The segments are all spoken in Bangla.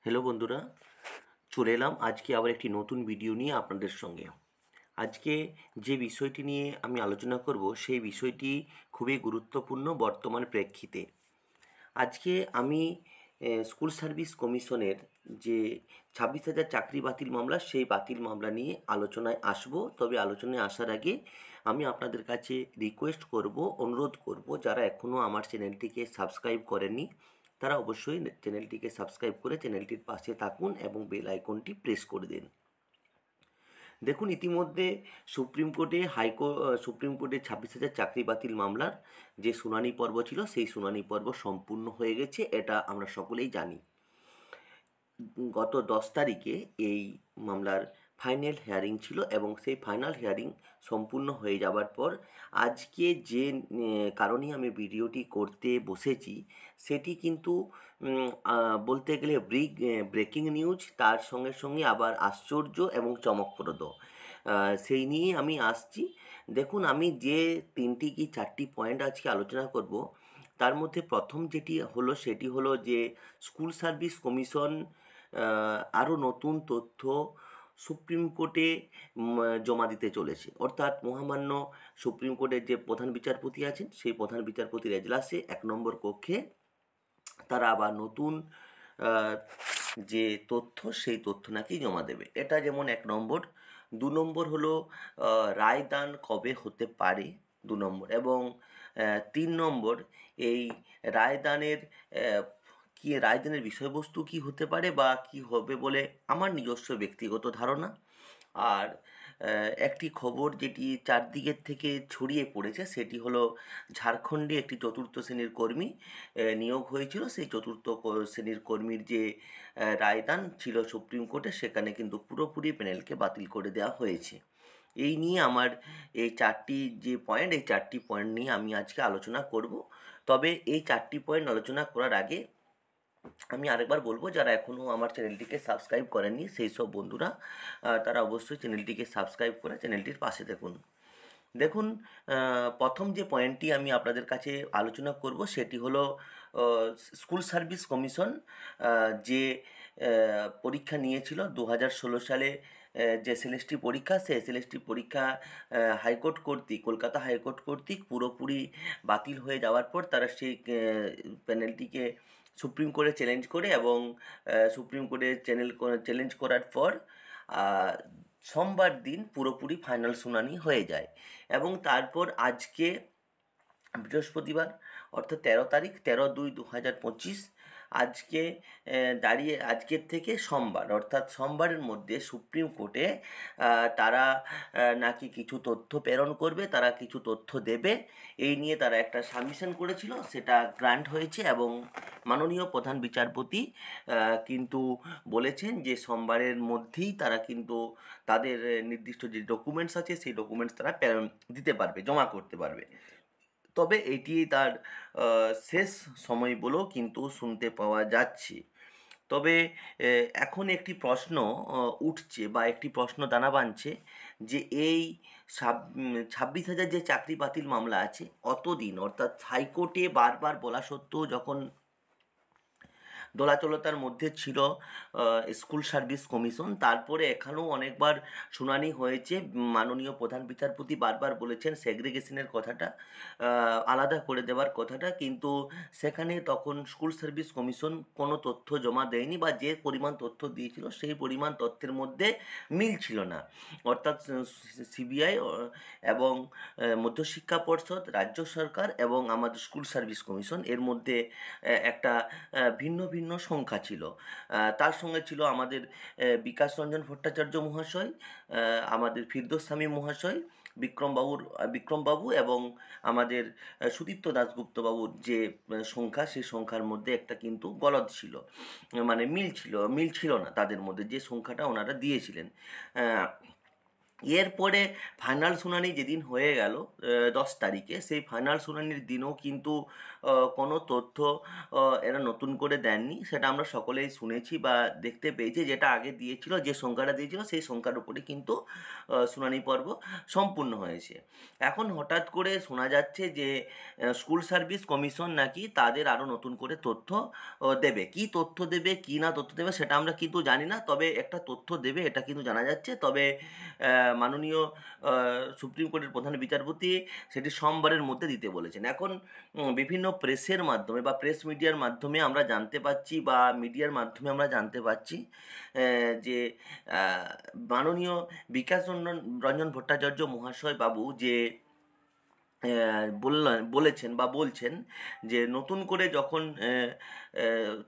হ্যালো বন্ধুরা, চলে এলাম আজকে আবার একটি নতুন ভিডিও নিয়ে আপনাদের সঙ্গে। আজকে যে বিষয়টি নিয়ে আমি আলোচনা করব সেই বিষয়টি খুবই গুরুত্বপূর্ণ বর্তমান প্রেক্ষিতে। আজকে আমি স্কুল সার্ভিস কমিশনের যে 26,000 চাকরি বাতিল মামলা, সেই বাতিল মামলা নিয়ে আলোচনায় আসব। তবে আলোচনায় আসার আগে আমি আপনাদের কাছে রিকোয়েস্ট করব, অনুরোধ করব, যারা এখনও আমার চ্যানেলটিকে সাবস্ক্রাইব করেননি তারা অবশ্যই চ্যানেলটিকে সাবস্ক্রাইব করে চ্যানেলটির পাশে থাকুন এবং বেল আইকনটি প্রেস করে দিন। দেখুন, ইতিমধ্যে সুপ্রিম কোর্টে 26,000 চাকরি বাতিল মামলার যে শুনানি পর্ব ছিল সেই শুনানি পর্ব সম্পূর্ণ হয়ে গেছে, এটা আমরা সকলেই জানি। গত 10 তারিখে এই মামলার ফাইনাল হিয়ারিং ছিল এবং সেই ফাইনাল হিয়ারিং সম্পূর্ণ হয়ে যাবার পর আজকে যে কারণে আমি ভিডিওটি করতে বসেছি সেটি কিন্তু বলতে গেলে ব্রেকিং নিউজ, তার সঙ্গে সঙ্গে আবার আশ্চর্য এবং চমকপ্রদ, সেই নিয়ে আমি আসছি। দেখুন, আমি যে 3টি কি 4টি পয়েন্ট আজকে আলোচনা করব, তার মধ্যে প্রথম যেটি হলো সেটি হলো যে স্কুল সার্ভিস কমিশন আরও নতুন তথ্য সুপ্রিম কোর্টে জমা দিতে চলেছে। অর্থাৎ মহামান্য সুপ্রিম কোর্টের যে প্রধান বিচারপতি আছেন সেই প্রধান বিচারপতির এজলাসে 1 নম্বর কক্ষে তারা আবার নতুন যে তথ্য সেই তথ্য নাকি জমা দেবে। এটা যেমন 1 নম্বর। 2 নম্বর হলো রায়দান কবে হতে পারে, 2 নম্বর। এবং 3 নম্বর, এই রায়দানের রায়দানের বিষয়বস্তু কি হতে পারে বা কি হবে বলে আমার নিজস্ব ব্যক্তিগত ধারণা। আর একটি খবর যেটি চারদিকের থেকে ছড়িয়ে পড়েছে সেটি হলো ঝাড়খণ্ডে একটি চতুর্থ শ্রেণীর কর্মী নিয়োগ হয়েছিল। সেই চতুর্থ শ্রেণীর কর্মীর যে রায়দান ছিল সুপ্রিম কোর্টে, সেখানে কিন্তু পুরোপুরি প্যানেলকে বাতিল করে দেওয়া হয়েছে। এই নিয়ে আমার এই 4টি যে পয়েন্ট, এই 4টি পয়েন্ট নিয়ে আমি আজকে আলোচনা করব। তবে এই 4টি পয়েন্ট আলোচনা করার আগে আমি আরেকবার বলবো, যারা এখনও আমার চ্যানেলটিকে সাবস্ক্রাইব করেননি সেই সব বন্ধুরা তারা অবশ্যই চ্যানেলটিকে সাবস্ক্রাইব করে চ্যানেলটির পাশে থাকুন। দেখুন, প্রথম যে পয়েন্টটি আমি আপনাদের কাছে আলোচনা করব সেটি হলো স্কুল সার্ভিস কমিশন যে পরীক্ষা নিয়েছিল 2016 সালে, যে এসএলএসটি পরীক্ষা, সেই এসএলএসটি পরীক্ষা কলকাতা হাইকোর্ট কর্তৃক পুরোপুরি বাতিল হয়ে যাওয়ার পর তারা সেই প্যানেলটিকে সুপ্রিম কোর্টে চ্যালেঞ্জ করে এবং সুপ্রিম কোর্টে চ্যালেঞ্জ করার পর সোমবার দিন পুরোপুরি ফাইনাল শুনানি হয়ে যায়। এবং তারপর আজকে বৃহস্পতিবার, অর্থাৎ 13 তারিখ, 13/2/2025, আজকে আজকের থেকে সোমবার, অর্থাৎ সোমবারের মধ্যে সুপ্রিম কোর্টে তারা নাকি কিছু তথ্য প্রেরণ করবে, তারা কিছু তথ্য দেবে। এই নিয়ে তারা একটা সাবমিশন করেছিল, সেটা গ্রান্ট হয়েছে এবং মাননীয় প্রধান বিচারপতি কিন্তু বলেছেন যে সোমবারের মধ্যেই তারা কিন্তু তাদের নির্দিষ্ট যে ডকুমেন্টস আছে সেই ডকুমেন্টস তারা দিতে পারবে, জমা করতে পারবে। তবে এটি তার শেষ সময় বলেও কিন্তু শুনতে পাওয়া যাচ্ছে। তবে এখন একটি প্রশ্ন উঠছে বা একটি প্রশ্ন দানা বাঁধছে যে এই 26,000 যে চাকরি বাতিল মামলা আছে, অতদিন অর্থাৎ হাইকোর্টে বারবার বলা সত্ত্বেও যখন দোলাচলতার মধ্যে ছিল স্কুল সার্ভিস কমিশন, তারপরে এখানেও অনেকবার শুনানি হয়েছে। মাননীয় প্রধান বিচারপতি বারবার বলেছেন সেগ্রিগেশনের কথাটা, আলাদা করে দেওয়ার কথাটা, কিন্তু সেখানে তখন স্কুল সার্ভিস কমিশন কোনো তথ্য জমা দেয়নি বা যে পরিমাণ তথ্য দিয়েছিল সেই পরিমাণ তথ্যের মধ্যে মিল ছিল না। অর্থাৎ সিবিআই এবং মধ্যশিক্ষা পর্ষদ, রাজ্য সরকার এবং আমাদের স্কুল সার্ভিস কমিশন, এর মধ্যে একটা ভিন্ন ভিন্ন সংখ্যা ছিল। তার সঙ্গে ছিল আমাদের বিকাশ রঞ্জন ভট্টাচার্য মহাশয়, আমাদের ফিরদৌস শামীম মহাশয়, বিক্রমবাবু এবং আমাদের সুদীপ্ত দাশগুপ্তবাবুর যে সংখ্যা, সেই সংখ্যার মধ্যে একটা কিন্তু গলদ ছিল, মানে মিল ছিল না তাদের মধ্যে যে সংখ্যাটা ওনারা দিয়েছিলেন। এরপরে ফাইনাল শুনানি যেদিন হয়ে গেল 10 তারিখে, সেই ফাইনাল শুনানির দিনও কিন্তু কোনো তথ্য এরা নতুন করে দেননি, সেটা আমরা সকলেই শুনেছি বা দেখতে পেয়েছি। যেটা আগে দিয়েছিল, যে সংখ্যাটা দিয়েছিল সেই সংখ্যার উপরে কিন্তু শুনানি পর্ব সম্পূর্ণ হয়েছে। এখন হঠাৎ করে শোনা যাচ্ছে যে স্কুল সার্ভিস কমিশন নাকি তাদের আরও নতুন করে তথ্য দেবে। কী তথ্য দেবে, কী না তথ্য দেবে সেটা আমরা কিন্তু জানি না, তবে একটা তথ্য দেবে এটা কিন্তু জানা যাচ্ছে। তবে মাননীয় সুপ্রিম কোর্টের প্রধান বিচারপতি সেটি সোমবারের মধ্যে দিতে বলেছেন। এখন বিভিন্ন প্রেসের মাধ্যমে বা প্রেস মিডিয়ার মাধ্যমে আমরা জানতে পাচ্ছি বা মিডিয়ার মাধ্যমে আমরা জানতে পাচ্ছি যে মাননীয় বিকাশ রঞ্জন ভট্টাচার্য মহাশয় বাবু যে বলেছেন বা বলছেন যে নতুন করে যখন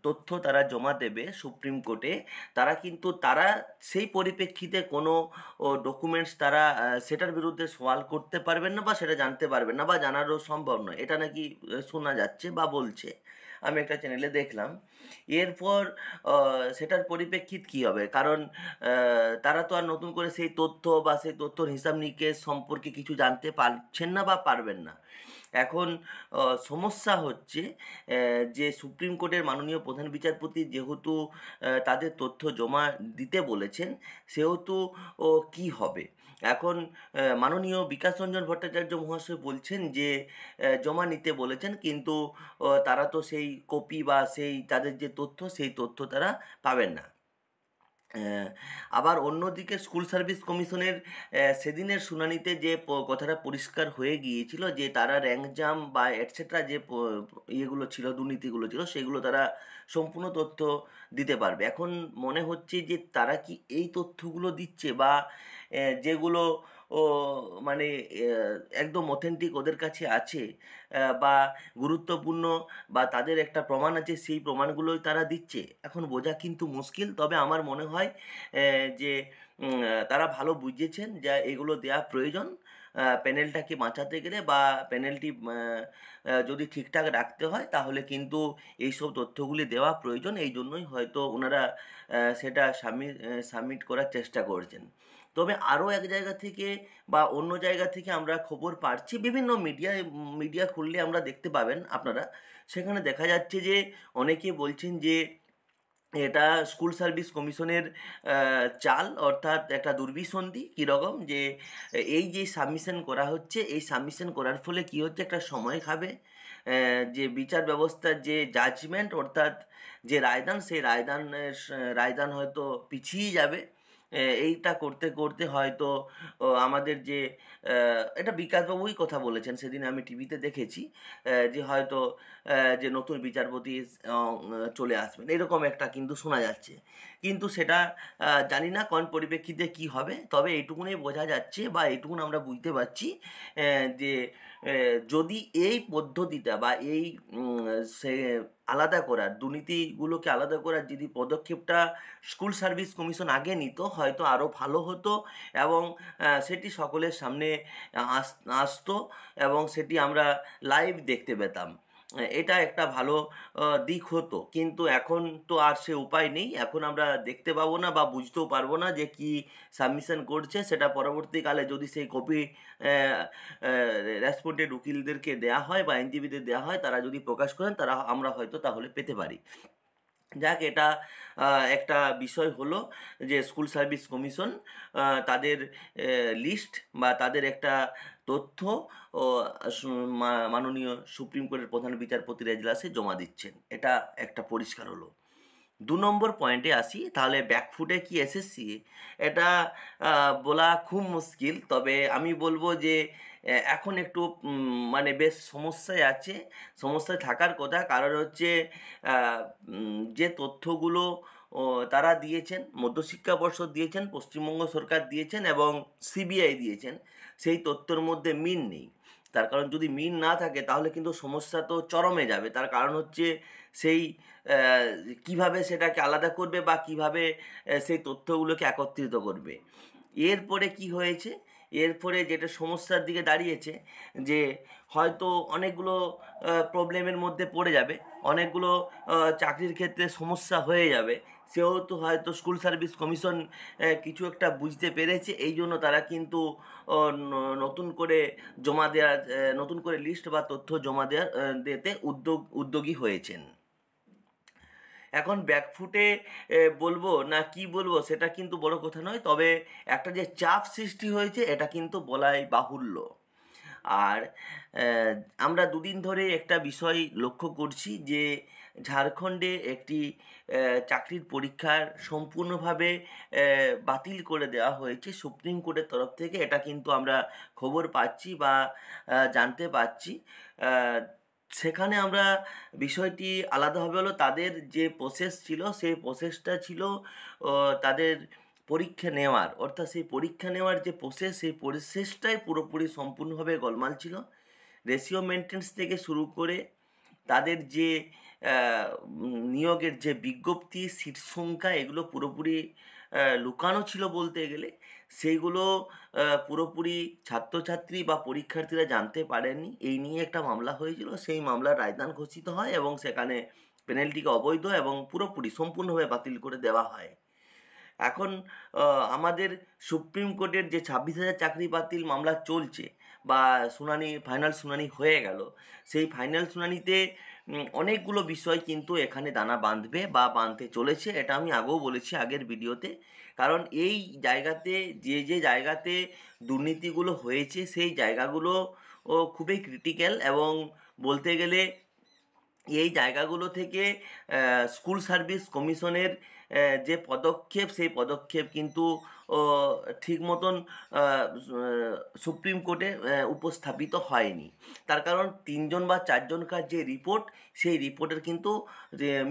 তথ্য তারা জমা দেবে সুপ্রিম কোর্টে, তারা সেই পরিপ্রেক্ষিতে কোনো ডকুমেন্টস তারা সেটার বিরুদ্ধে সওয়াল করতে পারবেন না বা সেটা জানতে পারবেন না বা জানারও সম্ভব নয়, এটা নাকি শোনা যাচ্ছে বা বলছে, আমি একটা চ্যানেলে দেখলাম। এরপর সেটার পরিপ্রেক্ষিত কী হবে, কারণ তারা তো আর নতুন করে সেই তথ্য বা সেই তথ্যর হিসাব নিকেশ সম্পর্কে কিছু জানতে পারছেন না বা পারবেন না। এখন সমস্যা হচ্ছে যে সুপ্রিম কোর্টের মাননীয় প্রধান বিচারপতি যেহেতু তাদের তথ্য জমা দিতে বলেছেন, সেহেতু কী হবে। এখন মাননীয় বিকাশ রঞ্জন ভট্টাচার্য মহাশয় বলছেন যে জমা নিতে বলেছেন, কিন্তু তারা তো সেই কপি বা সেই তাদের যে তথ্য সেই তথ্য তারা পাবেন না। আবার অন্যদিকে স্কুল সার্ভিস কমিশনের সেদিনের শুনানিতে যে কথাটা পরিষ্কার হয়ে গিয়েছিল যে তারা র্যাঙ্ক জাম বা এটসেট্রা যে ইয়েগুলো ছিল, দুর্নীতিগুলো ছিল, সেগুলো তারা সম্পূর্ণ তথ্য দিতে পারবে। এখন মনে হচ্ছে যে তারা কি এই তথ্যগুলো দিচ্ছে বা যেগুলো ও মানে একদম অথেন্টিক ওদের কাছে আছে বা গুরুত্বপূর্ণ বা তাদের একটা প্রমাণ আছে, সেই প্রমাণগুলোই তারা দিচ্ছে, এখন বোঝা কিন্তু মুশকিল। তবে আমার মনে হয় যে তারা ভালো বুঝেছেন যে এগুলো দেওয়া প্রয়োজন প্যানেলটাকে বাঁচাতে গেলে বা প্যানেলটি যদি ঠিকঠাক রাখতে হয়, তাহলে কিন্তু এইসব তথ্যগুলি দেওয়া প্রয়োজন। এই জন্যই হয়তো ওনারা সেটা সাবমিট করার চেষ্টা করছেন। তবে আরও এক জায়গা থেকে বা অন্য জায়গা থেকে আমরা খবর পাচ্ছি, বিভিন্ন মিডিয়া খুললে আমরা দেখতে পাবেন আপনারা, সেখানে দেখা যাচ্ছে যে অনেকে বলছেন যে এটা স্কুল সার্ভিস কমিশনের চাল, অর্থাৎ একটা দুর্বিসন্ধি। কীরকম, যে এই যে সাবমিশন করা হচ্ছে, এই সাবমিশন করার ফলে কী হচ্ছে, একটা সময় খাবে, যে বিচার ব্যবস্থার যে জাজমেন্ট অর্থাৎ যে রায়দান, সেই রায়দান হয়তো পিছিয়ে যাবে। এইটা করতে করতে হয়তো আমাদের যে এটা বিকাশবাবুই কথা বলেছেন, সেদিন আমি টিভিতে দেখেছি যে হয়তো যে নতুন বিচারপতি চলে আসবেন, এরকম একটা কিন্তু শোনা যাচ্ছে। কিন্তু সেটা জানি না কোন পরিপ্রেক্ষিতে কী হবে। তবে এইটুকুনই বোঝা যাচ্ছে বা এইটুকুন আমরা বুঝতে পারছি যে যদি এই পদ্ধতিটা বা এই সে আলাদা করার, দুর্নীতিগুলোকে আলাদা করার যদি পদক্ষেপটা স্কুল সার্ভিস কমিশন আগে নিত, হয়তো আরও ভালো হতো এবং সেটি সকলের সামনে আসতো এবং সেটি আমরা লাইভ দেখতে পেতাম। এটা একটা ভালো দিক হতো, কিন্তু এখন তো আর সে উপায় নেই। এখন আমরা দেখতে পাবো না বা বুঝতেও পারবো না যে কি সাবমিশন করছে। সেটা পরবর্তীকালে যদি সেই কপি রেসপন্ডেড উকিলদেরকে দেওয়া হয় বা আইনজীবীদের দেওয়া হয়, তারা যদি প্রকাশ করেন, আমরা হয়তো তাহলে পেতে পারি। যাক, এটা একটা বিষয় হলো যে স্কুল সার্ভিস কমিশন তাদের লিস্ট বা তাদের একটা তথ্য ও মাননীয় সুপ্রিম কোর্টের প্রধান বিচারপতির এজলাসে জমা দিচ্ছেন, এটা একটা পরিষ্কার হলো। 2 নম্বর পয়েন্টে আসি, তাহলে ব্যাকফুটে কি এসএসসি, এটা বলা খুব মুশকিল। তবে আমি বলবো যে এখন একটু মানে বেশ সমস্যায় আছে, সমস্যায় থাকার কথা। কারণ হচ্ছে যে তথ্যগুলো তারা দিয়েছেন, মধ্যশিক্ষা পর্ষদ দিয়েছেন, পশ্চিমবঙ্গ সরকার দিয়েছেন এবং সিবিআই দিয়েছেন, সেই তথ্যের মধ্যে মিল নেই। তার কারণ যদি মিল না থাকে তাহলে কিন্তু সমস্যা তো চরমে যাবে। তার কারণ হচ্ছে সেই কিভাবে সেটাকে আলাদা করবে বা কিভাবে সেই তথ্যগুলোকে একত্রিত করবে। এরপরে কি হয়েছে, এরপরে যেটা সমস্যার দিকে দাঁড়িয়েছে যে হয়তো অনেকগুলো প্রবলেমের মধ্যে পড়ে যাবে। অনেকগুলো চাকরির ক্ষেত্রে সমস্যা হয়ে যাবে, সেও তো হয়তো স্কুল সার্ভিস কমিশন কিছু একটা বুঝতে পেরেছে, এই জন্য তারা কিন্তু নতুন করে জমা দেওয়ার নতুন করে লিস্ট বা তথ্য জমা দেওয়ার দিতে উদ্যোগী হয়েছেন। এখন ব্যাকফুটে বলবো না কি বলবো সেটা কিন্তু বড় কথা নয়, তবে একটা যে চাপ সৃষ্টি হয়েছে এটা কিন্তু বলাই বাহুল্য। আর আহ, আমরা দুদিন ধরে একটা বিষয় লক্ষ্য করছি যে ঝাড়খণ্ডে একটি চাকরির পরীক্ষার সম্পূর্ণভাবে বাতিল করে দেওয়া হয়েছে সুপ্রিম কোর্টের তরফ থেকে। এটা কিন্তু আমরা খবর পাচ্ছি বা জানতে পাচ্ছি। আহ, সেখানে আমরা বিষয়টি আলাদাভাবে হলো, তাদের যে প্রসেস ছিল সেই প্রসেসটা ছিল তাদের পরীক্ষা নেওয়ার, অর্থাৎ সেই পরীক্ষা নেওয়ার যে প্রসেস সেই প্রসেসটাই পুরোপুরি সম্পূর্ণভাবে গোলমাল ছিল। রেশিও মেনটেন্স থেকে শুরু করে তাদের যে নিয়োগের যে বিজ্ঞপ্তি, সিট সংখ্যা, এগুলো পুরোপুরি লুকানো ছিল বলতে গেলে। সেইগুলো পুরোপুরি ছাত্রছাত্রী বা পরীক্ষার্থীরা জানতে পারেননি। এই নিয়ে একটা মামলা হয়েছিল, সেই মামলার রায়দান ঘোষিত হয় এবং সেখানে পেনাল্টিকে অবৈধ এবং পুরোপুরি সম্পূর্ণভাবে বাতিল করে দেওয়া হয়। এখন আমাদের সুপ্রিম কোর্টের যে 26,000 চাকরি বাতিল মামলা চলছে বা শুনানি, ফাইনাল শুনানি হয়ে গেল, সেই ফাইনাল শুনানিতে অনেকগুলো বিষয় কিন্তু এখানে দানা বাঁধবে বা বাঁধতে চলেছে। এটা আমি আগেও বলেছি আগের ভিডিওতে। কারণ এই জায়গাতে যে জায়গাতে দুর্নীতিগুলো হয়েছে সেই জায়গাগুলো খুবই ক্রিটিক্যাল, এবং বলতে গেলে এই জায়গাগুলো থেকে স্কুল সার্ভিস কমিশনের যে পদক্ষেপ সেই পদক্ষেপ কিন্তু ও, ঠিক মতন সুপ্রিম কোর্টে উপস্থাপিত হয়নি। তার কারণ 3জন বা 4জনকার যে রিপোর্ট, সেই রিপোর্টের কিন্তু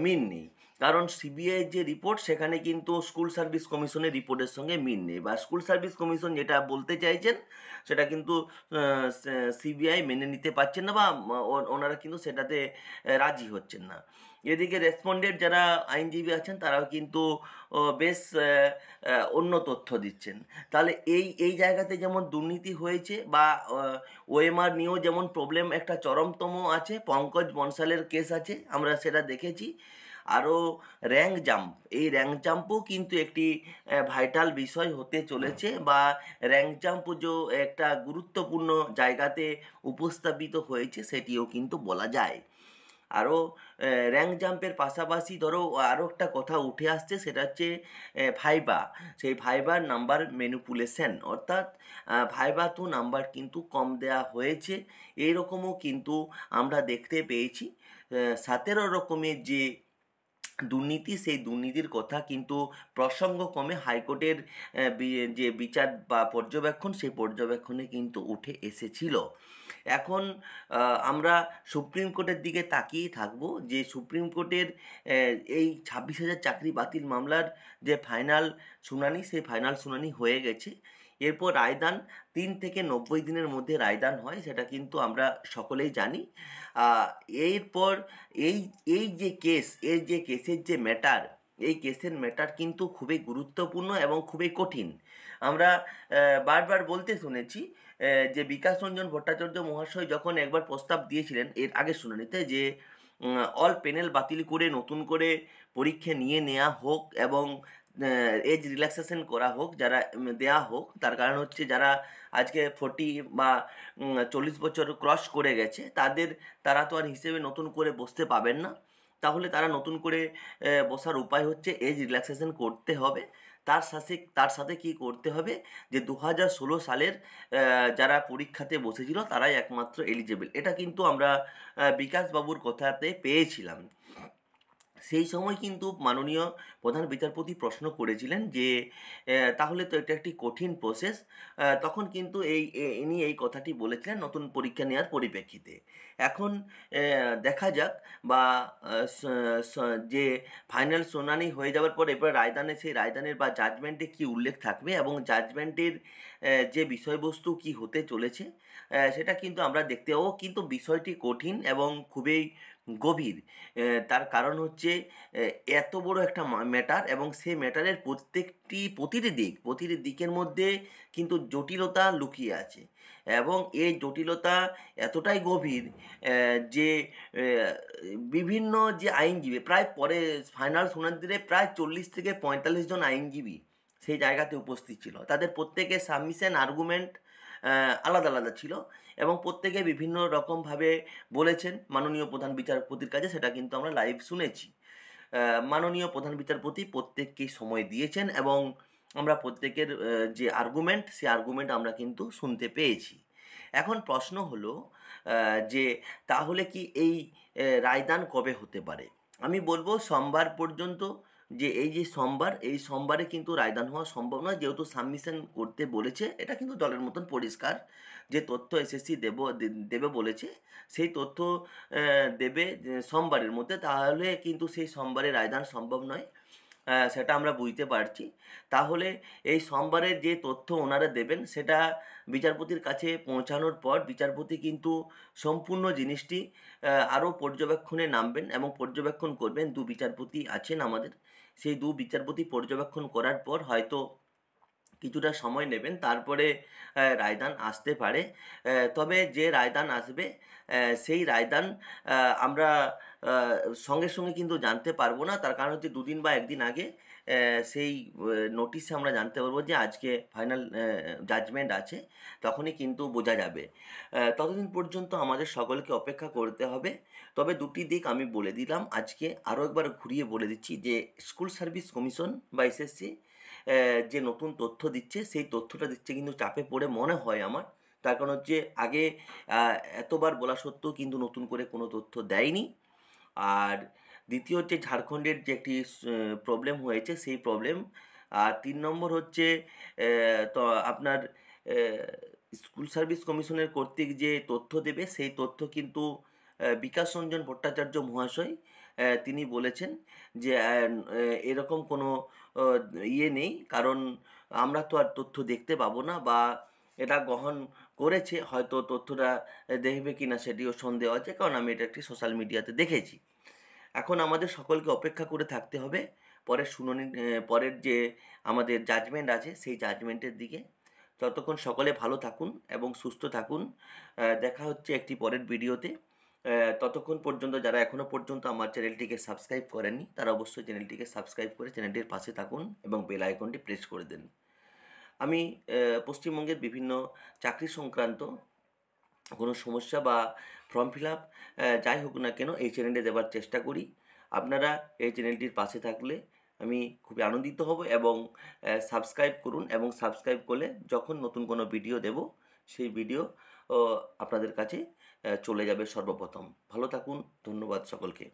মিল নেই। কারণ সিবিআই যে রিপোর্ট সেখানে কিন্তু স্কুল সার্ভিস কমিশনের রিপোর্টের সঙ্গে মিল নেই, বা স্কুল সার্ভিস কমিশন যেটা বলতে চাইছেন সেটা কিন্তু সিবিআই মেনে নিতে পারছেন না, বা ওনারা কিন্তু সেটাতে রাজি হচ্ছেন না। এদিকে রেসপন্ডেন্ট যারা আইনজীবী আছেন তারাও কিন্তু বেশ অন্য তথ্য দিচ্ছেন। তাহলে এই এই জায়গাতে যেমন দুর্নীতি হয়েছে, বা ওএমআর নিয়েও যেমন প্রবলেম একটা চরমতম আছে, পঙ্কজ বনসালের কেস আছে, আমরা সেটা দেখেছি। আরও র্যাঙ্ক জাম্প, এই র্যাঙ্ক জাম্পও কিন্তু একটি ভাইটাল বিষয় হতে চলেছে, বা র্যাঙ্ক জাম্পও যে একটা গুরুত্বপূর্ণ জায়গাতে উপস্থাপিত হয়েছে সেটিও কিন্তু বলা যায়। আরও র্যাঙ্ক জাম্পের পাশাপাশি ধরো আরও একটা কথা উঠে আসছে, সেটা হচ্ছে ভাইবা। সেই ভাইবার নাম্বার ম্যানিপুলেশন, অর্থাৎ ভাইবাতেও নাম্বার কিন্তু কম দেওয়া হয়েছে, এইরকমও কিন্তু আমরা দেখতে পেয়েছি। 17 রকমের যে দুর্নীতি, সেই দুর্নীতির কথা কিন্তু প্রসঙ্গক্রমে হাইকোর্টের যে বিচার বা পর্যবেক্ষণ, সেই পর্যবেক্ষণে কিন্তু উঠে এসেছিল। এখন আমরা সুপ্রিম কোর্টের দিকে তাকিয়ে থাকবো যে সুপ্রিম কোর্টের এই 26,000 চাকরি বাতিল মামলার যে ফাইনাল শুনানি, সেই ফাইনাল শুনানি হয়ে গেছে। এরপর রায়দান 3 থেকে 90 দিনের মধ্যে রায়দান হয়, সেটা কিন্তু আমরা সকলেই জানি। আহ, এরপর এই এই যে কেস, এর যে কেসের যে ম্যাটার, এই কেসের ম্যাটার কিন্তু খুবই গুরুত্বপূর্ণ এবং খুবই কঠিন। আমরা বারবার বলতে শুনেছি যে বিকাশ রঞ্জন ভট্টাচার্য মহাশয় যখন একবার প্রস্তাব দিয়েছিলেন এর আগের শুনানিতে, যে অল প্যানেল বাতিল করে নতুন করে পরীক্ষা নিয়ে নেওয়া হোক এবং এজ রিল্যাক্সেশন করা হোক, যারা দেয়া হোক। তার কারণ হচ্ছে যারা আজকে 40 বা 40 বছর ক্রস করে গেছে তারা তো আর হিসেবে নতুন করে বসতে পাবেন না। তাহলে তারা নতুন করে বসার উপায় হচ্ছে এজ রিল্যাক্সেশন করতে হবে। তার সাথে কি করতে হবে, যে 2016 সালের যারা পরীক্ষাতে বসেছিল তারাই একমাত্র এলিজেবল। এটা কিন্তু আমরা বিকাশবাবুর কথাতে পেয়েছিলাম। সেই সময় কিন্তু মাননীয় প্রধান বিচারপতি প্রশ্ন করেছিলেন যে তাহলে তো এটা একটি কঠিন প্রসেস। তখন কিন্তু ইনি এই কথাটি বলেছিলেন নতুন পরীক্ষা নেওয়ার পরিপ্রেক্ষিতে। এখন দেখা যাক, বা যে ফাইনাল শুনানি হয়ে যাওয়ার পর এবার রায়দানে, সেই রায়দানের বা জাজমেন্টে কি উল্লেখ থাকবে এবং জাজমেন্টের যে বিষয়বস্তু কি হতে চলেছে সেটা কিন্তু আমরা দেখতে পাবো। কিন্তু বিষয়টি কঠিন এবং খুবই গভীর। তার কারণ হচ্ছে এ এত বড় একটা ম্যাটার এবং সেই ম্যাটারের প্রতিটি দিকের মধ্যে কিন্তু জটিলতা লুকিয়ে আছে এবং এই জটিলতা এতটাই গভীর যে বিভিন্ন যে আইনজীবী প্রায় পরে ফাইনাল শুনানিতে প্রায় 40 থেকে 45 জন আইনজীবী সেই জায়গাতে উপস্থিত ছিল। তাদের প্রত্যেকের সাবমিশন আর্গুমেন্ট আলাদা আলাদা ছিল এবং প্রত্যেকে বিভিন্ন রকমভাবে বলেছেন মাননীয় প্রধান বিচারপতির কাছে, সেটা কিন্তু আমরা লাইভ শুনেছি। মাননীয় প্রধান বিচারপতি প্রত্যেককেই সময় দিয়েছেন এবং আমরা প্রত্যেকের যে আর্গুমেন্ট সেই আর্গুমেন্ট আমরা কিন্তু শুনতে পেয়েছি। এখন প্রশ্ন হলো যে তাহলে কি এই রায়দান কবে হতে পারে? আমি বলবো সোমবার পর্যন্ত, যে এই যে সোমবার, এই সোমবারে কিন্তু রায়দান হওয়া সম্ভব নয়, যেহেতু সাবমিশন করতে বলেছে। এটা কিন্তু জলের মতন পরিষ্কার যে তথ্য এসএসসি দেবে বলেছে, সেই তথ্য দেবে সোমবারের মধ্যে, তাহলে কিন্তু সেই সোমবারে রায়দান সম্ভব নয়। সেটা আমরা বুঝতে পারছি। তাহলে এই সোমবারের যে তথ্য ওনারা দেবেন সেটা বিচারপতির কাছে পৌঁছানোর পর বিচারপতি কিন্তু সম্পূর্ণ জিনিসটি আরও পর্যবেক্ষণে নামবেন এবং পর্যবেক্ষণ করবেন। বিচারপতি আছেন আমাদের, সেই বিচারপতি পর্যবেক্ষণ করার পর হয়তো কিছুটা সময় নেবেন, তারপরে রায়দান আসতে পারে। তবে যে রায়দান আসবে সেই রায়দান আমরা সঙ্গে সঙ্গে কিন্তু জানতে পারবো না। তার কারণ হচ্ছে 2 দিন বা 1 দিন আগে সেই নোটিশে আমরা জানতে পারবো যে আজকে ফাইনাল জাজমেন্ট আছে, তখনই কিন্তু বোঝা যাবে। ততদিন পর্যন্ত আমাদের সকলকে অপেক্ষা করতে হবে। তবে 2টি দিক আমি বলে দিলাম আজকে, আরও একবার ঘুরিয়ে বলে দিচ্ছি যে স্কুল সার্ভিস কমিশন বা এসএসসি যে নতুন তথ্য দিচ্ছে, সেই তথ্যটা দিচ্ছে কিন্তু চাপে পড়ে মনে হয় আমার। তার কারণ হচ্ছে আগে এতবার বলা সত্ত্বেও কিন্তু নতুন করে কোনো তথ্য দেয়নি। আর দ্বিতীয় হচ্ছে ঝাড়খণ্ডের যে একটি প্রবলেম হয়েছে সেই প্রবলেম। আর 3 নম্বর হচ্ছে তো আপনার স্কুল সার্ভিস কমিশনের কর্তৃক যে তথ্য দেবে সেই তথ্য কিন্তু বিকাশ রঞ্জন ভট্টাচার্য মহাশয় তিনি বলেছেন যে এরকম কোনো ইয়ে নেই, কারণ আমরা তো আর তথ্য দেখতে পাবো না, বা এটা গ্রহণ করেছে হয়তো তথ্যটা দেখবে কি না সেটিও সন্দেহ আছে, কারণ আমি এটা একটি সোশ্যাল মিডিয়াতে দেখেছি। এখন আমাদের সকলকে অপেক্ষা করে থাকতে হবে পরের শুনানি, পরের যে আমাদের জাজমেন্ট আছে সেই জাজমেন্টের দিকে। ততক্ষণ সকলে ভালো থাকুন এবং সুস্থ থাকুন। দেখা হচ্ছে একটি পরের ভিডিওতে। ততক্ষণ পর্যন্ত যারা এখনও পর্যন্ত আমার চ্যানেলটিকে সাবস্ক্রাইব করেননি তারা অবশ্যই চ্যানেলটিকে সাবস্ক্রাইব করে চ্যানেলটির পাশে থাকুন এবং বেল আইকনটি প্রেস করে দেন। আমি পশ্চিমবঙ্গের বিভিন্ন চাকরি সংক্রান্ত কোনো সমস্যা বা ফর্ম ফিল আপ যাই হোক না কেন এই চ্যানেলে দেওয়ার চেষ্টা করি। আপনারা এই চ্যানেলটির পাশে থাকলে আমি খুবই আনন্দিত হব এবং সাবস্ক্রাইব করুন, এবং সাবস্ক্রাইব করলে যখন নতুন কোনো ভিডিও দেব সেই ভিডিও আপনাদের কাছে চলে যাবে সর্বপ্রথম। ভালো থাকুন, ধন্যবাদ সকলকে।